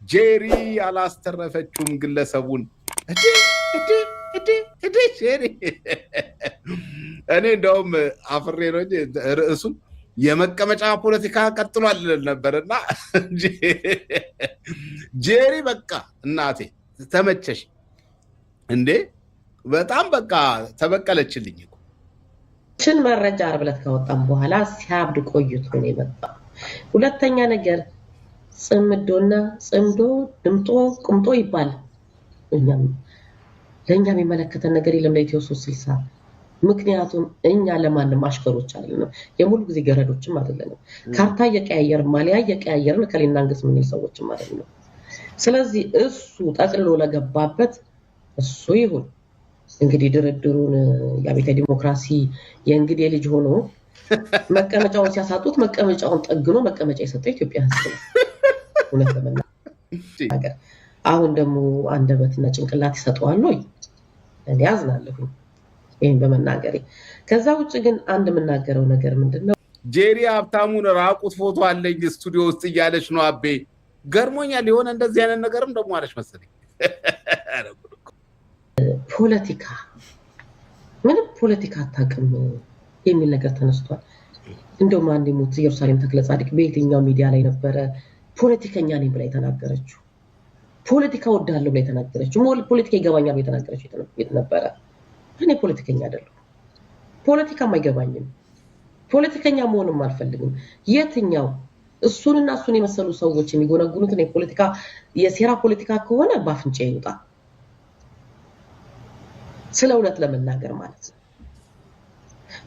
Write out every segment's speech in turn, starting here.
ጄሪ አላስተረፈችውም ግለሰቡን ጄሪ እኔ እንደውም አፍሬ ነው እንጂ ርዕሱን የመቀመጫ ፖለቲካ ቀጥሏል ነበርና ጄሪ በቃ እናቴ ተመቸሽ እንዴ በጣም በቃ ተበቀለችልኝ እኮ ችን መረጃ አርብለት ካወጣም በኋላ ሲያብድ ቆይቶ ነው የመጣው። ሁለተኛ ነገር ጽምዶና ጽምዶ ድምጦ ቁምጦ ይባል ለኛ የሚመለከተን ነገር የለም ለኢትዮ 360 ምክንያቱም እኛ ለማንም አሽከሮች አይደለም የሙሉ ጊዜ ገረዶችም አይደለም ካርታ የቀያየር ማሊያ የቀያየርን ከሌና አንገስ ምን ሰዎችም አይደለም ስለዚህ እሱ ጠቅልሎ ለገባበት እሱ ይሁን እንግዲህ ድርድሩን ያቤተ ዲሞክራሲ የእንግዲህ ልጅ ሆኖ መቀመጫውን ሲያሳጡት መቀመጫውን ጠግኖ መቀመጫ የሰጠው ኢትዮጵያ ህዝብ ነው እውነት ለመናገር አሁን ደግሞ አንደበትና ጭንቅላት ይሰጠዋል ወይ እኔ ያዝናለሁ ይሄን በመናገሬ ከዛ ውጭ ግን አንድ የምናገረው ነገር ምንድነው ጄሪ ሀብታሙን ራቁት ፎቶ አለኝ ስቱዲዮ ውስጥ እያለች ነው አቤ ገርሞኛል የሆነ እንደዚህ አይነት ነገርም ደግሞ አለች መሰለኝ ፖለቲካ ምንም ፖለቲካ አታውቅም የሚል ነገር ተነስቷል እንደውም አንድ ሞት ኢየሩሳሌም ተክለ ጻድቅ በየትኛው ሚዲያ ላይ ነበረ ፖለቲከኛ ነኝ ብላ የተናገረችው ፖለቲካ ወዳለው ብላ የተናገረችው ፖለቲካ ይገባኛል ብላ የተናገረችው የተነበረ እኔ ፖለቲከኛ አይደለሁ ፖለቲካም አይገባኝም ፖለቲከኛ መሆንም አልፈልግም የትኛው እሱንና እሱን የመሰሉ ሰዎች የሚጎነጉኑት ነው ፖለቲካ የሴራ ፖለቲካ ከሆነ ባፍንጫ ይውጣ ስለውነት ለመናገር ማለት ነው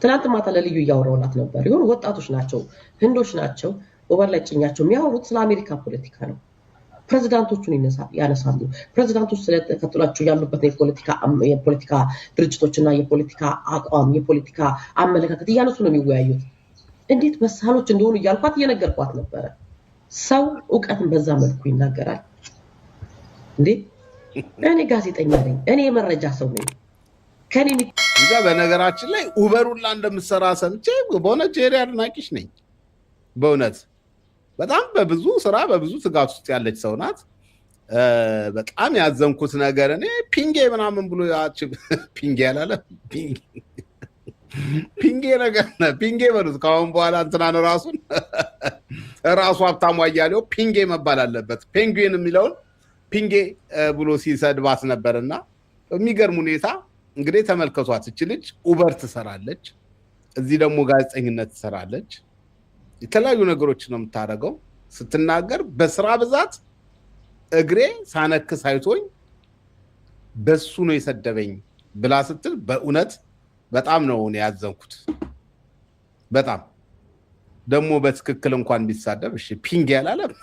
ትናንት ማታ ለልዩ ያወራውላት ነበር ይሁን ወጣቶች ናቸው ህንዶች ናቸው ወበላጭኛቸው የሚያወሩት ስለ አሜሪካ ፖለቲካ ነው ፕሬዝዳንቶቹን ያነሳሉ ፕሬዝዳንቶች ስለተከተሏቸው ያሉበት የፖለቲካ ድርጅቶችና የፖለቲካ አቋም የፖለቲካ አመለካከት ያነሱ ነው የሚወያዩት እንዴት በሳሎች እንደሆኑ ያልኳት እየነገርኳት ነበር ሰው ዕውቀትን በዛ መልኩ ይናገራል እንዴ እኔ ጋዜጠኛ ነኝ እኔ መረጃ ሰው ነኝ ከኔ ይዛ በነገራችን ላይ ኡበሩላ እንደምሰራ ሰምቼ በሆነ ጄሪ አድናቂሽ ነኝ በእውነት በጣም በብዙ ስራ በብዙ ትጋት ውስጥ ያለች ሰው ናት በጣም ያዘንኩት ነገር እኔ ፒንጌ ምናምን ብሎ ያቺ ፒንጌ ያላለ ፒንጌ ነገር ፒንጌ በሉት ካሁን በኋላ እንትናን ራሱ ሀብታሙ አያሌው ፒንጌ መባል አለበት ፔንግዊን የሚለውን ፒንጌ ብሎ ሲሰድባት ነበርና የሚገርም ሁኔታ እንግዲህ ተመልከቷት እቺ ልጅ ኡበር ትሰራለች እዚህ ደግሞ ጋዜጠኝነት ትሰራለች የተለያዩ ነገሮች ነው የምታረገው ስትናገር በስራ ብዛት እግሬ ሳነክስ አይቶኝ በሱ ነው የሰደበኝ ብላ ስትል በእውነት በጣም ነው ያዘንኩት በጣም ደግሞ በትክክል እንኳን ቢሳደብ እሺ ፒንጌ ያላለም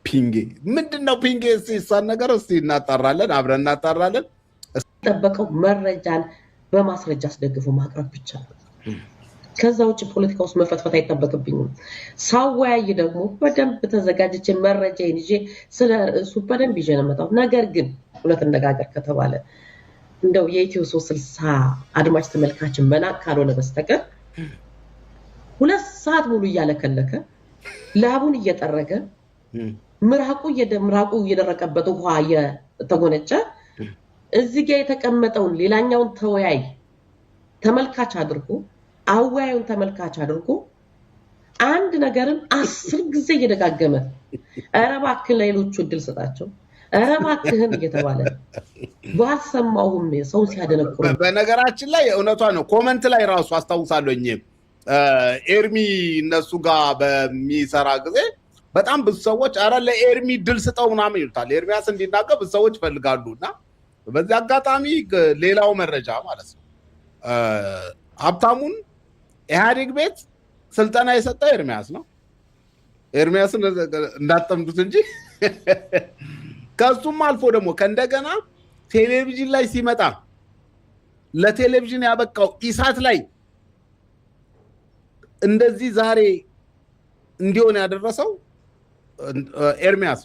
ፒንጌ ምንድነው ፒንጌ ሲሳን ነገር እስቲ እናጣራለን አብረን እናጣራለን ተጠበቀው መረጃን በማስረጃ አስደግፎ ማቅረብ ብቻ ነው ከዛ ውጭ ፖለቲካ ውስጥ መፈትፈት አይተበቅብኝም ሳወያይ ደግሞ በደንብ ተዘጋጅቼ መረጃዬን ይዤ ስለ እሱ በደንብ ይዤ ነው መጣው ነገር ግን ሁለት እንደጋገር ከተባለ እንደው የኢትዮ 360 አድማጭ ተመልካችን መናቅ ካልሆነ በስተቀር 2 ሰዓት ሙሉ እያለከለከ ላቡን እየጠረገ ምራቁ እየደረቀበት ውሃ እየተጎነጨ እዚህ ጋር የተቀመጠውን ሌላኛውን ተወያይ ተመልካች አድርጎ አወያዩን ተመልካች አድርጎ አንድ ነገርን 10 ጊዜ እየደጋገመ አረባክን ሌሎቹ እድል ሰጣቸው አረባክህን እየተባለ ባሰማውም ሰው ሲያደነቁር በነገራችን ላይ እውነቷ ነው ኮሜንት ላይ ራሱ አስተውሳለኝ ኤርሚ እነሱ ጋር በሚሰራ ጊዜ በጣም ብዙ ሰዎች አረ ለኤርሚ ድል ስጠው ምናምን ይሉታል ኤርሚያስ እንዲናገር ብዙ ሰዎች ፈልጋሉና በዚህ አጋጣሚ ሌላው መረጃ ማለት ነው ሀብታሙን ኢህአዴግ ቤት ስልጠና የሰጠው ኤርሚያስ ነው ኤርሚያስን እንዳጠምዱት እንጂ ከሱም አልፎ ደግሞ ከእንደገና ቴሌቪዥን ላይ ሲመጣ ለቴሌቪዥን ያበቃው ኢሳት ላይ እንደዚህ ዛሬ እንዲሆን ያደረሰው ኤርሚያስ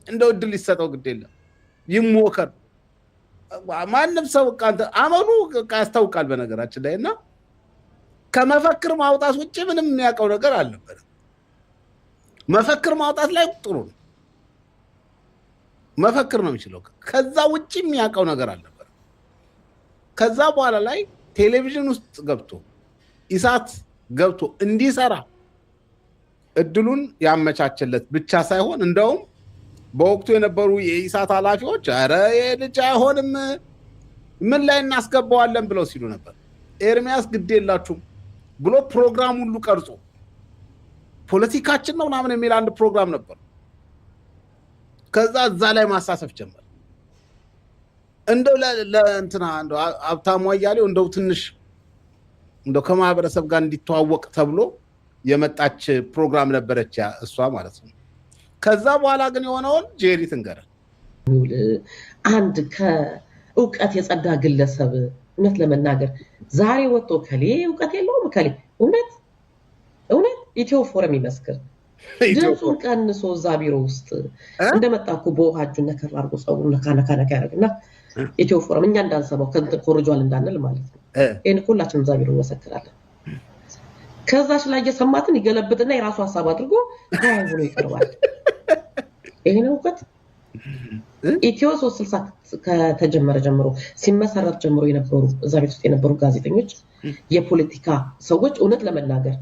እንደው እድል ይሰጠው ግድ የለም ይሞከር ማንም ሰው አመሉ ያስታውቃል በነገራችን ላይ እና ከመፈክር ማውጣት ውጪ ምንም የሚያውቀው ነገር አልነበረም መፈክር ማውጣት ላይ ጥሩ ነው መፈክር ነው የሚችለው። ከዛ ውጪ የሚያውቀው ነገር አልነበር። ከዛ በኋላ ላይ ቴሌቪዥን ውስጥ ገብቶ ኢሳት ገብቶ እንዲሰራ እድሉን ያመቻቸለት ብቻ ሳይሆን እንደውም በወቅቱ የነበሩ የኢሳት ኃላፊዎች ኧረ የልጅ አይሆንም ምን ላይ እናስገባዋለን ብለው ሲሉ ነበር። ኤርሚያስ ግድ የላችሁም ብሎ ፕሮግራም ሁሉ ቀርጾ ፖለቲካችን ነው ምናምን የሚል አንድ ፕሮግራም ነበር። ከዛ እዛ ላይ ማሳሰፍ ጀመር። እንደው ለእንትና እንደው ሀብታሙ አያሌው እንደው ትንሽ እንደው ከማህበረሰብ ጋር እንዲተዋወቅ ተብሎ የመጣች ፕሮግራም ነበረች እሷ ማለት ነው። ከዛ በኋላ ግን የሆነውን ጄሪ ትንገረን። አንድ ከእውቀት የጸዳ ግለሰብ እውነት ለመናገር ዛሬ ወጥቶ ከሌ እውቀት የለውም ከሌ እውነት ኢትዮ ፎረም ይመስክር ድምፁን ቀንሶ እዛ ቢሮ ውስጥ እንደመጣኩ በውሃጁን ነከር አድርጎ ጸጉሩን ነካ ያደርግና ኢትዮ ፎረም እኛ እንዳንሰማው ኮርጇል እንዳንል ማለት ነው። ይሄን ሁላችንም እዛ ቢሮ እንመሰክራለን። ከዛች ላይ የሰማትን ይገለብጥና የራሱ ሐሳብ አድርጎ ሆኖ ይቀርባል። ይሄ ነው እውቀት። ኢትዮ 360 ከተጀመረ ጀምሮ ሲመሰረት ጀምሮ የነበሩ እዛ ቤት ውስጥ የነበሩ ጋዜጠኞች፣ የፖለቲካ ሰዎች እውነት ለመናገር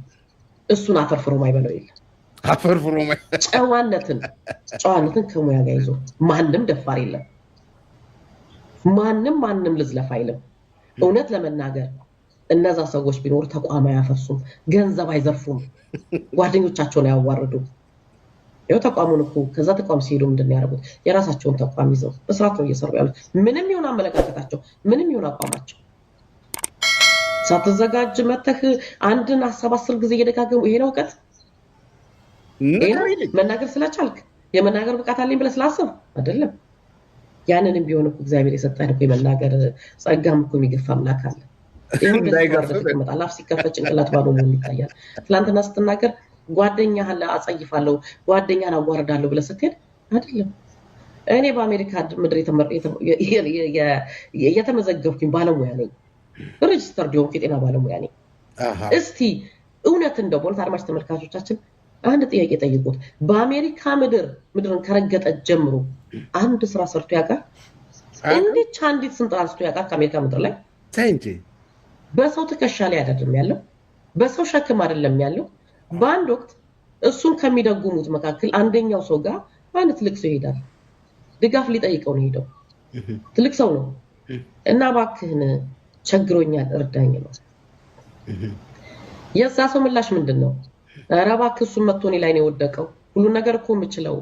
እሱን አፈርፍሮ ማይበለው የለም። አፈርፍሮ ጨዋነትን ከሙያ ጋር ይዞ ማንም ደፋር የለም። ማንም ልዝለፍ አይልም። እውነት ለመናገር እነዛ ሰዎች ቢኖር ተቋም አያፈርሱም፣ ገንዘብ አይዘርፉም፣ ጓደኞቻቸውን አያዋርዱም። ያው ተቋሙን እኮ ከዛ ተቋም ሲሄዱ ምንድን ያደርጉት የራሳቸውን ተቋም ይዘው በስርዓት ነው እየሰሩ ያሉት። ምንም ይሁን አመለካከታቸው፣ ምንም ይሁን አቋማቸው ሳትዘጋጅ መተህ አንድን ሐሳብ 10 ጊዜ እየደጋገሙ ይሄ ነው እውቀት። መናገር ስለቻልክ የመናገር ብቃት አለኝ ብለህ ስላሰብ አይደለም። ያንንም ቢሆን እኮ እግዚአብሔር የሰጠህ እኮ የመናገር ጸጋም እኮ የሚገፋ አምላክ አለ። አፍ ሲከፈት ጭንቅላት ባዶ መሆን ይታያል። ትላንትና ስትናገር ጓደኛህን አጸይፋለሁ ጓደኛህን አዋርዳለሁ ብለህ ስትሄድ አይደለም። እኔ በአሜሪካ ምድር የተመዘገብኩኝ ባለሙያ ነኝ። ሬጅስተርድ የሆንኩ የጤና ባለሙያ ነኝ። እስቲ እውነት እንደው ቦልት አድማጭ ተመልካቾቻችን አንድ ጥያቄ ጠይቁት። በአሜሪካ ምድርን ከረገጠ ጀምሮ አንድ ስራ ሰርቶ ያውቃል? እንዴት አንዲት ስንት አንስቶ ያውቃል? ከአሜሪካ ምድር ላይ ታንጂ በሰው ትከሻ ላይ አይደለም ያለው፣ በሰው ሸክም አይደለም ያለው። በአንድ ወቅት እሱን ከሚደጉሙት መካከል አንደኛው ሰው ጋር አንድ ትልቅ ሰው ይሄዳል። ድጋፍ ሊጠይቀው ነው ሄደው። ትልቅ ሰው ነው እና እባክህን ቸግሮኛል እርዳኝ ነው። የዛ ሰው ምላሽ ምንድነው? ኧረ እባክህ እሱን መጥቶ እኔ ላይ ነው የወደቀው። ሁሉ ነገር እኮ የምችለው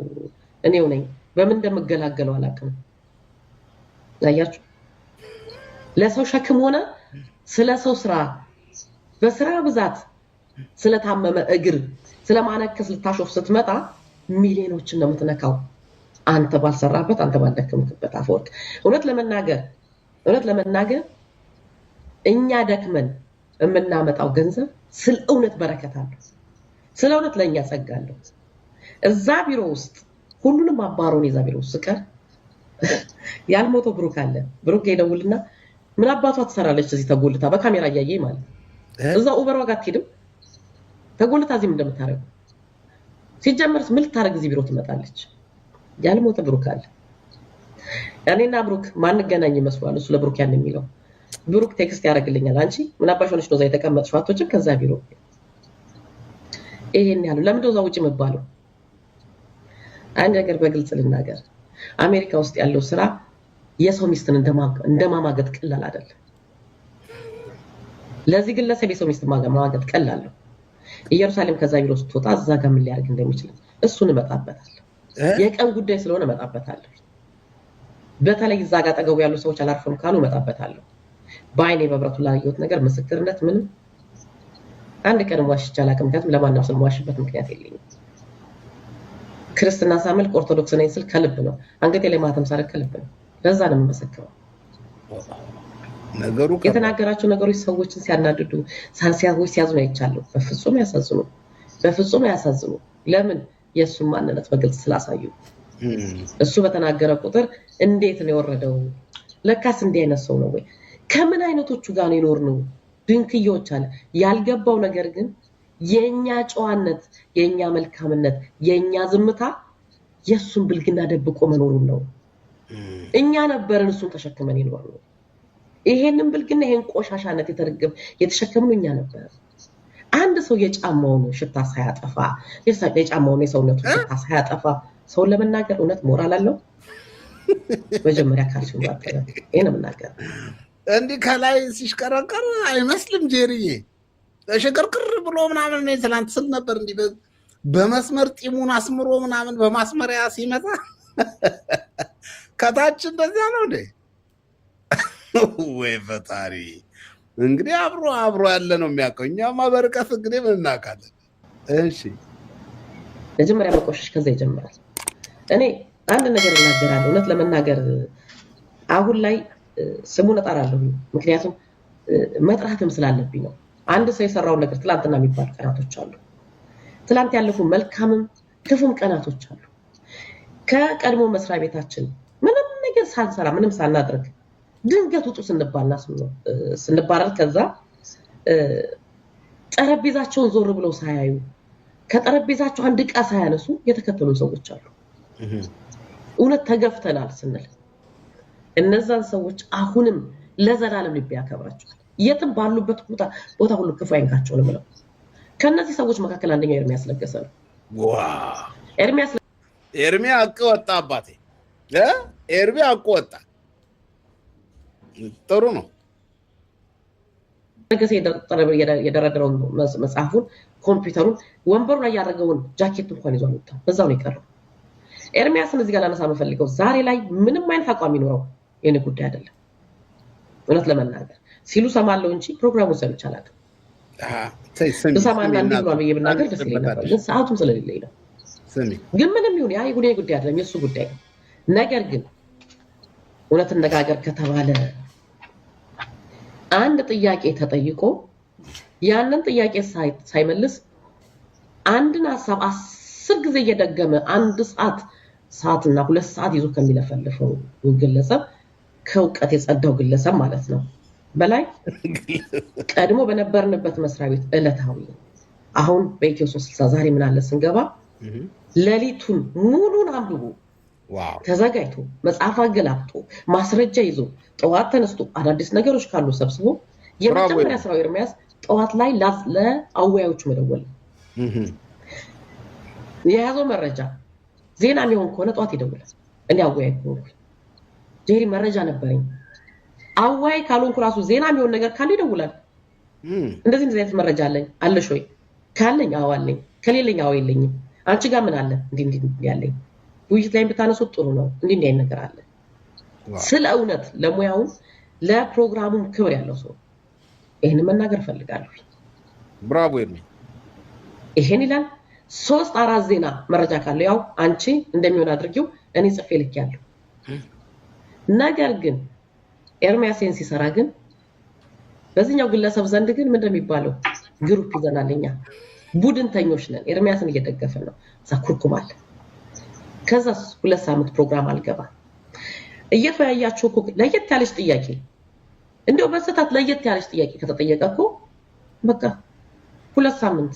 እኔው ነኝ። በምን እንደምገላገለው አላውቅም። አያችሁ፣ ለሰው ሸክም ሆነ ስለ ሰው ስራ በስራ ብዛት ስለታመመ እግር ስለማነከስ ልታሾፍ ስትመጣ ሚሊዮኖችን ነው የምትነካው። አንተ ባልሰራበት አንተ ባልደከምክበት። አፈወርቅ እውነት ለመናገር እኛ ደክመን የምናመጣው ገንዘብ ስለ እውነት በረከት አለው። ስለ እውነት ለኛ ጸጋ አለው። እዛ ቢሮ ውስጥ ሁሉንም አባሮን እዛ ቢሮ ውስጥ ቀር ያልሞተው ብሩክ አለ። ብሩክ ይደውልና ምን አባቷ ትሰራለች እዚህ ተጎልታ በካሜራ እያየኝ ማለት እዛ ኡበር ዋጋ አትሄድም ተጎልታ እዚህ እንደምታረግ ሲጀመርስ ምን ልታረግ እዚህ ቢሮ ትመጣለች? ያልሞተ ብሩክ አለ። እኔና ብሩክ ማንገናኝ ይመስላል። እሱ ለብሩክ ያን የሚለው ብሩክ ቴክስት ያደርግልኛል። አንቺ ምን አባሽ ሆነሽ ነው እዛ የተቀመጥሽው? አትወጪም ከዛ ቢሮ። ይሄን ያለው ለምን ነው እዛ ውጪ መባለው? አንድ ነገር በግልጽ ልናገር፣ አሜሪካ ውስጥ ያለው ስራ የሰው ሚስትን እንደማማገጥ ቀላል አይደለም። ለዚህ ግለሰብ የሰው ሚስት ማማገጥ ቀላል ነው። ኢየሩሳሌም ከዛ ቢሮ ስትወጣ እዛ ጋር ምን ሊያደርግ እንደሚችል እሱን እመጣበታለሁ። የቀን ጉዳይ ስለሆነ እመጣበታለሁ። በተለይ እዛ ጋር ጠገቡ ያሉ ሰዎች አላርፈም ካሉ እመጣበታለሁ። በአይኔ በብረቱ ላይ ያየሁት ነገር ምስክርነት ምንም አንድ ቀን ዋሽቼ አላውቅም። ምክንያቱም ለማንም ሰው ዋሽበት ምክንያት የለኝም። ክርስትና ሳመልክ ኦርቶዶክስ ነኝ ስል ከልብ ነው። አንገቴ ላይ ማተም ሳረግ ከልብ ነው። ለዛ ነው የምመሰክረው። ነገሩ የተናገራቸው ነገሮች ሰዎችን ሲያናድዱ ሳንሲያዎች ሲያዝኑ አይቻለሁ። በፍጹም ያሳዝኑ። ለምን? የእሱን ማንነት በግልጽ ስላሳዩ። እሱ በተናገረ ቁጥር እንዴት ነው የወረደው? ለካስ እንዲህ አይነት ሰው ነው ወይ? ከምን አይነቶቹ ጋር ነው የኖርነው? ድንክዮች አለ። ያልገባው ነገር ግን የኛ ጨዋነት፣ የኛ መልካምነት፣ የኛ ዝምታ የሱን ብልግና ደብቆ መኖሩን ነው። እኛ ነበርን እሱን ተሸክመን ይኖርነው ይሄንን ብልግና ይሄን ቆሻሻነት የተሸከምነው እኛ ነበር አንድ ሰው የጫማውን ሽታ ሳያጠፋ የጫማውን የሰውነቱን ሽታ ሳያጠፋ ሰውን ለመናገር እውነት ሞራል አለው መጀመሪያ ካልሽው ባጠረ ይሄን መናገር እንዲህ ከላይ ሲሽከረከር አይመስልም ጄሪዬ ተሽከርክር ብሎ ምናምን ነው ትላንት ስል ነበር እንዲህ በመስመር ጢሙን አስምሮ ምናምን በማስመሪያ ሲመጣ ከታች እንደዚያ ነው እንዴ ወይ ፈጣሪ እንግዲህ አብሮ ያለ ነው የሚያውቀው እኛማ በርቀት እንግዲህ ምን እናውቃለን እሺ መጀመሪያ መቆሸሽ ከዛ ይጀምራል እኔ አንድ ነገር እናገራለሁ እውነት ለመናገር አሁን ላይ ስሙን እጠራለሁ ምክንያቱም መጥራትም ስላለብኝ ነው አንድ ሰው የሰራው ነገር ትላንትና የሚባል ቀናቶች አሉ ትላንት ያለፉ መልካምም ክፉም ቀናቶች አሉ ከቀድሞ መስሪያ ቤታችን ምንም ነገር ሳንሰራ ምንም ሳናደርግ ድንገት ውጡ ስንባልና ስንባረር ከዛ ጠረጴዛቸውን ዞር ብለው ሳያዩ ከጠረጴዛቸው አንድ ዕቃ ሳያነሱ የተከተሉ ሰዎች አሉ እውነት ተገፍተናል ስንል እነዛን ሰዎች አሁንም ለዘላለም ልብ ያከብራቸዋል የትም ባሉበት ቦታ ሁሉ ክፉ አይንካቸው ነው ማለት ከነዚህ ሰዎች መካከል አንደኛው ኤርሚያስ ለገሰ ነው ዋው ኤርሚያ አቀወጣ አባቴ ኤርሚያ አቀወጣ ጥሩ ነው ለገሰ የደረደረው መጽሐፉን ኮምፒውተሩን ወንበሩ ላይ ያደረገውን ጃኬት እንኳን ይዟል ወጣ በዛው ነው የቀረው ኤርሚያስን እዚህ ጋር ላነሳ መፈልገው ዛሬ ላይ ምንም አይነት አቋም ይኖረው የኔ ጉዳይ አይደለም እውነት ለመናገር ሲሉ ሰማለው እንጂ ፕሮግራሙን ሰምቼ አላውቅም ሰማና እንዲህ ብሏል ብናገር ደስ ይለኝ ነበር ግን ሰዓቱም ስለሌለኝ ነው ግን ምንም ይሁን ያ ጉዳይ አይደለም የሱ ጉዳይ ነው ነገር ግን እውነት እንነጋገር ከተባለ አንድ ጥያቄ ተጠይቆ ያንን ጥያቄ ሳይመልስ አንድን ሐሳብ 10 ጊዜ እየደገመ አንድ ሰዓትና 2 ሰዓት ይዞ ከሚለፈልፈው ግለሰብ ከውቀት የጸዳው ግለሰብ ማለት ነው በላይ ቀድሞ በነበርንበት መስሪያ ቤት እለታዊ አሁን በኢትዮ 360 ዛሬ ምን አለ ስንገባ ለሊቱን ሙሉን አንብቦ ተዘጋጅቶ መጽሐፍ አገላብጦ ማስረጃ ይዞ ጠዋት ተነስቶ አዳዲስ ነገሮች ካሉ ሰብስቦ የመጀመሪያ ስራው ኤርሚያስ ጠዋት ላይ ለአወያዮቹ መደወል የያዘው መረጃ ዜና የሚሆን ከሆነ ጠዋት ይደውላል እኔ አወያይ ሆንኩ ጄሪ መረጃ ነበርኝ አወያይ ካልሆንኩ ራሱ ዜና የሚሆን ነገር ካለ ይደውላል እንደዚህ አይነት መረጃ አለሽ ወይ ካለኝ አዎ አለኝ ከሌለኝ አዎ የለኝም አንቺ ጋር ምን አለ እንዴ ያለኝ ውይይት ላይ ብታነሱት ጥሩ ነው እንዴ አይነት ነገር አለ ስለ እውነት ለሙያው ለፕሮግራሙም ክብር ያለው ሰው ይሄን መናገር ፈልጋለሁ ብራቮ ኤርሚ ይሄን ይላል 3-4 ዜና መረጃ ካለ ያው አንቺ እንደሚሆን አድርጊው እኔ ጽፌ ልኬያለሁ ነገር ግን ኤርሚያስን ሲሰራ ግን በዚህኛው ግለሰብ ዘንድ ግን ምን እንደሚባለው ግሩፕ ይዘናልኛ ቡድንተኞች ነን ኤርሚያስን እየደገፈን ነው ዛኩርኩማል ከዛ 2 ሳምንት ፕሮግራም አልገባ እየተያያችሁ እኮ ለየት ያለች ጥያቄ እንደው በሰታት ለየት ያለች ጥያቄ ከተጠየቀ እኮ በቃ 2 ሳምንት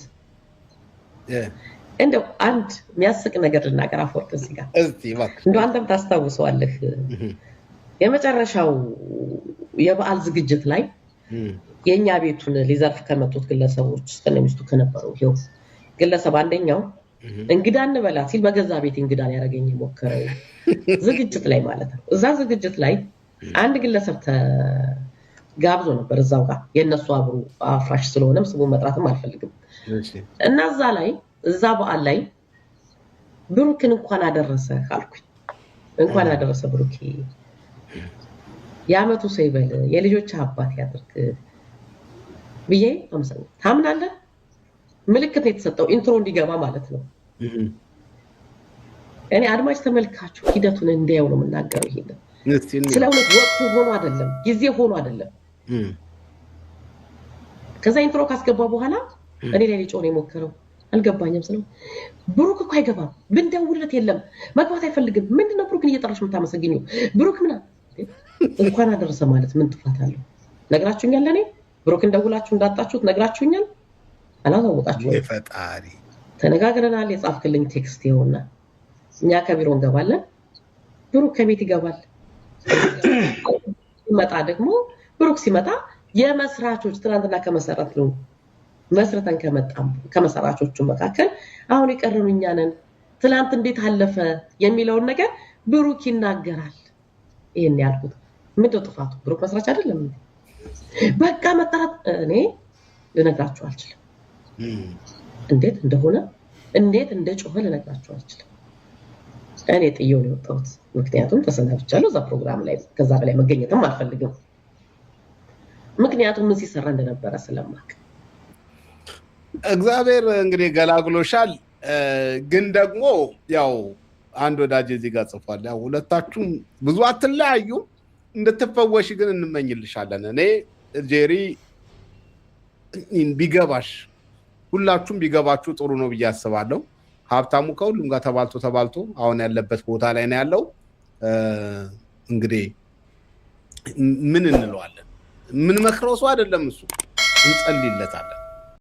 እንደው አንድ የሚያስቅ ነገር ልናገር አፈወርቅ እዚህ ጋር እንደው አንተም ታስታውሰዋለህ የመጨረሻው የበዓል ዝግጅት ላይ የኛ ቤቱን ሊዘርፍ ከመጡት ግለሰቦች እስከነሚስቱ ከነበረው ይው ግለሰብ አንደኛው እንግዳ እንበላ ሲል በገዛ ቤት እንግዳን ያረጋኝ ሞከረው ዝግጅት ላይ ማለት ነው እዛ ዝግጅት ላይ አንድ ግለሰብ ተጋብዞ ነበር እዛው ጋር የነሱ አብሩ አፍራሽ ስለሆነም ስሙ መጥራትም አልፈልግም እና እዛ በዓል ላይ ብሩክን እንኳን አደረሰ አልኩኝ እንኳን አደረሰ ብሩክ ያመቱ ሰይበል የልጆች አባት ያድርግ ብዬ አመሰግናለሁ ታምናለህ ምልክት የተሰጠው ኢንትሮ እንዲገባ ማለት ነው እኔ አድማጭ ተመልካቹ ሂደቱን እንዲያው ነው የምናገረው ይሄን ስለዚህ ወቅቱ ሆኖ አይደለም ጊዜ ሆኖ አይደለም ከዛ ኢንትሮ ካስገባ በኋላ እኔ ላይ ሊጮህ ነው የሞከረው አልገባኝም ስለው ብሩክ እኮ አይገባም ብንደውልለት የለም መግባት አይፈልግም ምንድነው ብሩክን እየጠራሽ የምታመሰግኙ ብሩክ ምና እንኳን አደረሰ ማለት ምን ጥፋት አለው ነግራችሁኛል እኔ ብሩክን ደውላችሁ እንዳጣችሁት ነግራችሁኛል አላወቃችሁ ፈጣሪ ተነጋግረናል የጻፍክልኝ ቴክስት ይሆንና እኛ ከቢሮ እንገባለን ብሩክ ከቤት ይገባል ሲመጣ ደግሞ ብሩክ ሲመጣ የመስራቾች ትናንትና መስርተን ከመሰራቾቹ መካከል አሁን የቀረኑ እኛ ነን። ትናንት እንዴት አለፈ የሚለውን ነገር ብሩክ ይናገራል። ይሄን ያልኩት ምንድነው ጥፋቱ? ብሩክ መስራች አይደለም? በቃ መጣራት እኔ ልነግራችሁ አልችልም። እንዴት እንደሆነ እንዴት እንደጮኸ ልነግራችሁ አልችልም። እኔ ጥዬው ነው የወጣሁት። ምክንያቱም ተሰናብቻለሁ እዛ ፕሮግራም ላይ። ከዛ በላይ መገኘትም አልፈልግም። ምክንያቱም ምን ሲሰራ እንደነበረ ስለማቅ። እግዚአብሔር እንግዲህ ገላግሎሻል። ግን ደግሞ ያው አንድ ወዳጅ እዚህ ጋር ጽፏል። ያው ሁለታችሁም ብዙ አትለያዩ፣ እንድትፈወሽ ግን እንመኝልሻለን። እኔ ጄሪ ቢገባሽ ሁላችሁም ቢገባችሁ ጥሩ ነው ብዬ አስባለሁ። ሀብታሙ ከሁሉም ጋር ተባልቶ አሁን ያለበት ቦታ ላይ ነው ያለው። እንግዲህ ምን እንለዋለን? ምን መክረው ሰው አይደለም እሱ፣ እንጸልይለታለን።